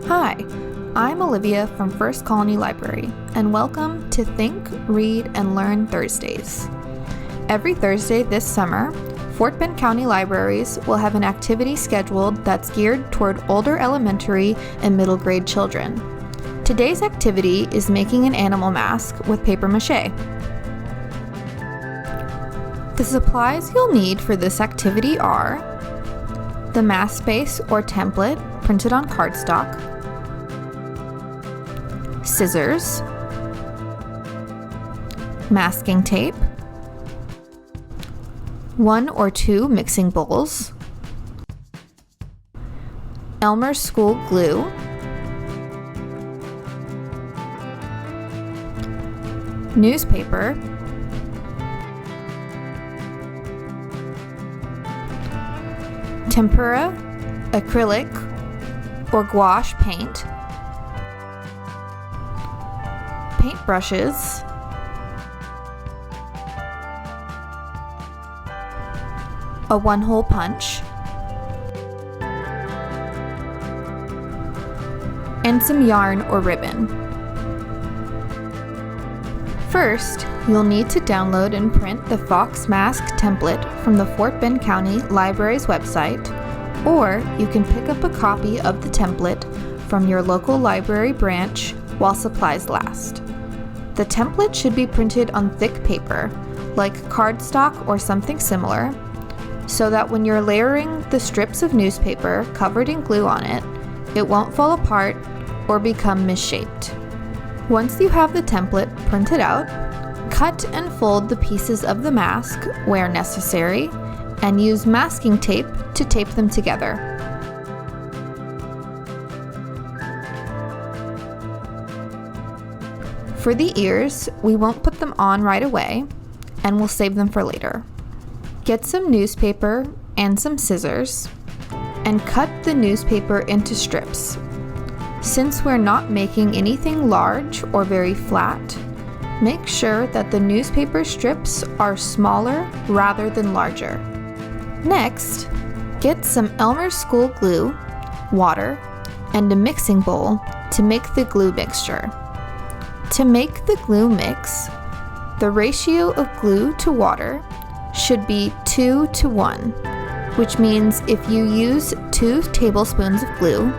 Hi, I'm Olivia from First Colony Library, and welcome to Think, Read, and Learn Thursdays. Every Thursday this summer, Fort Bend County Libraries will have an activity scheduled that's geared toward older elementary and middle grade children. Today's activity is making an animal mask with papier mache. The supplies you'll need for this activity are the mask base or template printed on cardstock, scissors, masking tape, 1 or 2 mixing bowls, Elmer's school glue, newspaper, tempera, acrylic, or gouache paint, paint brushes, a one-hole punch, and some yarn or ribbon. First, you'll need to download and print the Fox Mask template from the Fort Bend County Library's website, or you can pick up a copy of the template from your local library branch while supplies last. The template should be printed on thick paper, like cardstock or something similar, so that when you're layering the strips of newspaper covered in glue on it, it won't fall apart or become misshaped. Once you have the template printed out, cut and fold the pieces of the mask where necessary, and use masking tape to tape them together. For the ears, we won't put them on right away, and we'll save them for later. Get some newspaper and some scissors, and cut the newspaper into strips. Since we're not making anything large or very flat, make sure that the newspaper strips are smaller rather than larger. Next, get some Elmer's school glue, water, and a mixing bowl to make the glue mixture. To make the glue mix, the ratio of glue to water should be 2 to 1, which means if you use 2 tablespoons of glue,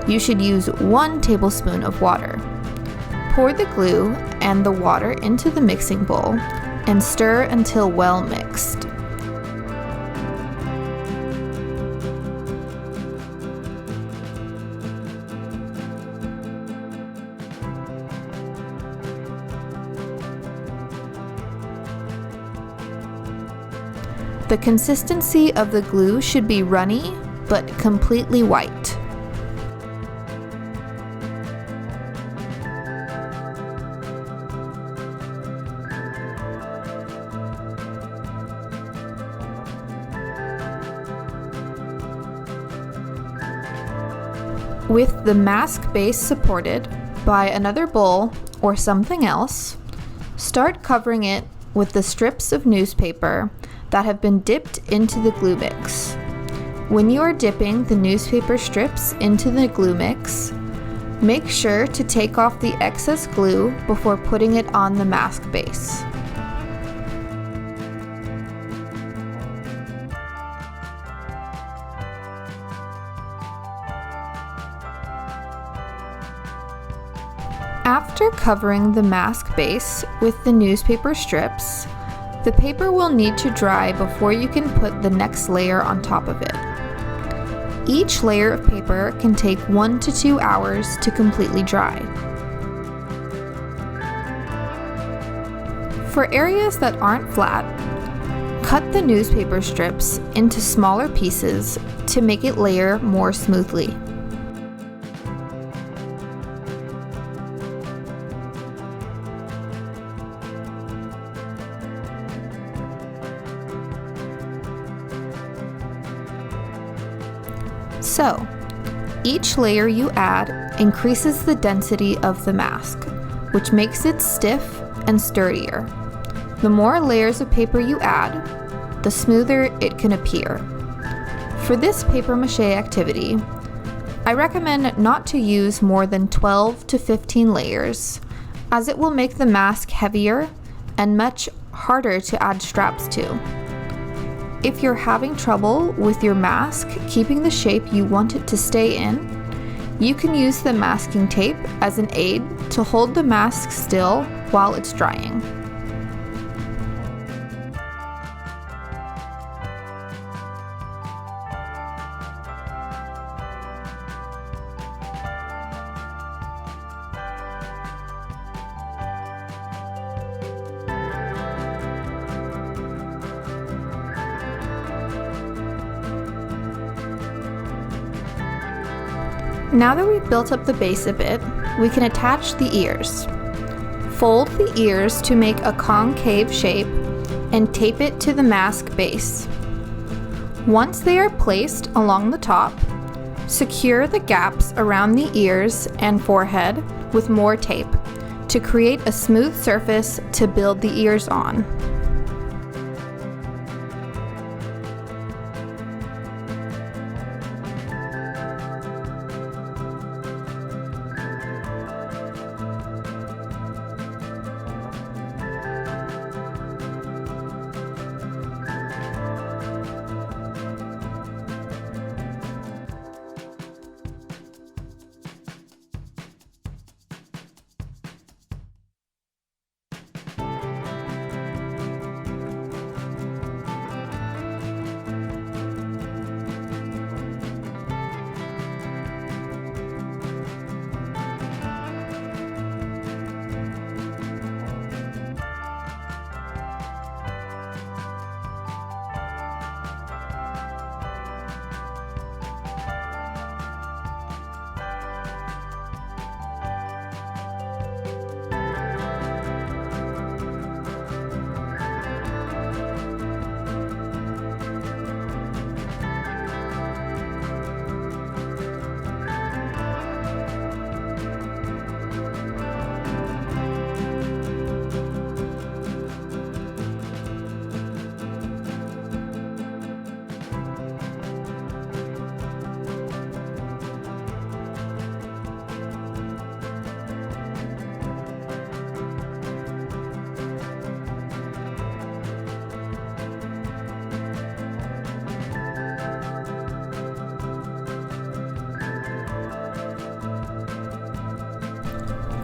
you should use 1 tablespoon of water. Pour the glue and the water into the mixing bowl and stir until well mixed. The consistency of the glue should be runny but completely white. With the mask base supported by another bowl or something else, start covering it with the strips of newspaper that have been dipped into the glue mix. When you are dipping the newspaper strips into the glue mix, make sure to take off the excess glue before putting it on the mask base. After covering the mask base with the newspaper strips, the paper will need to dry before you can put the next layer on top of it. Each layer of paper can take 1 to 2 hours to completely dry. For areas that aren't flat, cut the newspaper strips into smaller pieces to make it layer more smoothly. So, each layer you add increases the density of the mask, which makes it stiff and sturdier. The more layers of paper you add, the smoother it can appear. For this papier mache activity, I recommend not to use more than 12 to 15 layers, as it will make the mask heavier and much harder to add straps to. If you're having trouble with your mask keeping the shape you want it to stay in, you can use the masking tape as an aid to hold the mask still while it's drying. Now that we've built up the base a bit, we can attach the ears. Fold the ears to make a concave shape and tape it to the mask base. Once they are placed along the top, secure the gaps around the ears and forehead with more tape to create a smooth surface to build the ears on.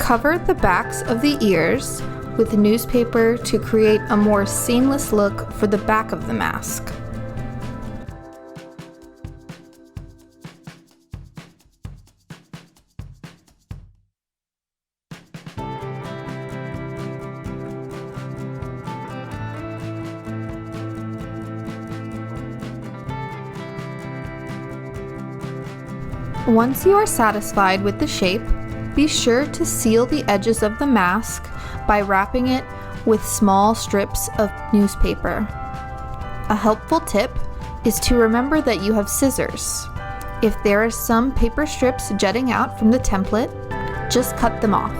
Cover the backs of the ears with newspaper to create a more seamless look for the back of the mask. Once you are satisfied with the shape, be sure to seal the edges of the mask by wrapping it with small strips of newspaper. A helpful tip is to remember that you have scissors. If there are some paper strips jutting out from the template, just cut them off.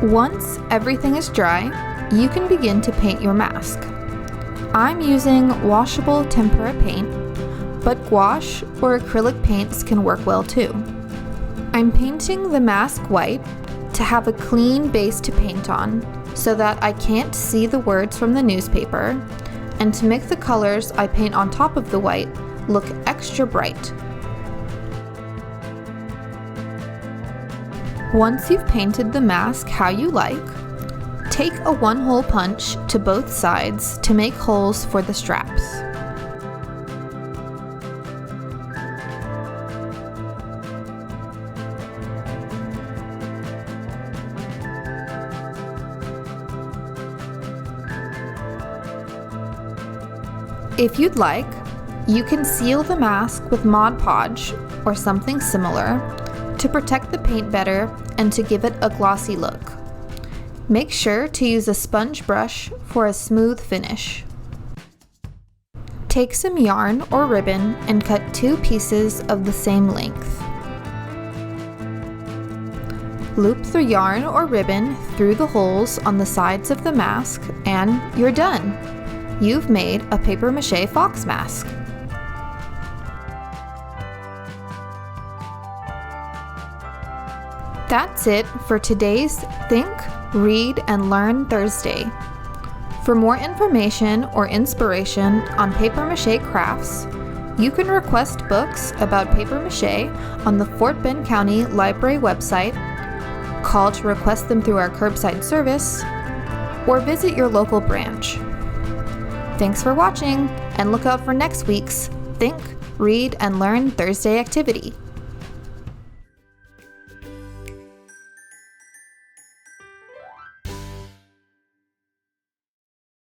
Once everything is dry, you can begin to paint your mask. I'm using washable tempera paint, but gouache or acrylic paints can work well too. I'm painting the mask white to have a clean base to paint on so that I can't see the words from the newspaper, and to make the colors I paint on top of the white look extra bright. Once you've painted the mask how you like, take a 1-hole punch to both sides to make holes for the straps. If you'd like, you can seal the mask with Mod Podge or something similar to protect the paint better and to give it a glossy look. Make sure to use a sponge brush for a smooth finish. Take some yarn or ribbon and cut 2 pieces of the same length. Loop the yarn or ribbon through the holes on the sides of the mask and you're done! You've made a papier mache fox mask. That's it for today's Think, Read, and Learn Thursday. For more information or inspiration on papier mache crafts, you can request books about papier mache on the Fort Bend County Library website, call to request them through our curbside service, or visit your local branch. Thanks for watching, and look out for next week's Think, Read, and Learn Thursday activity.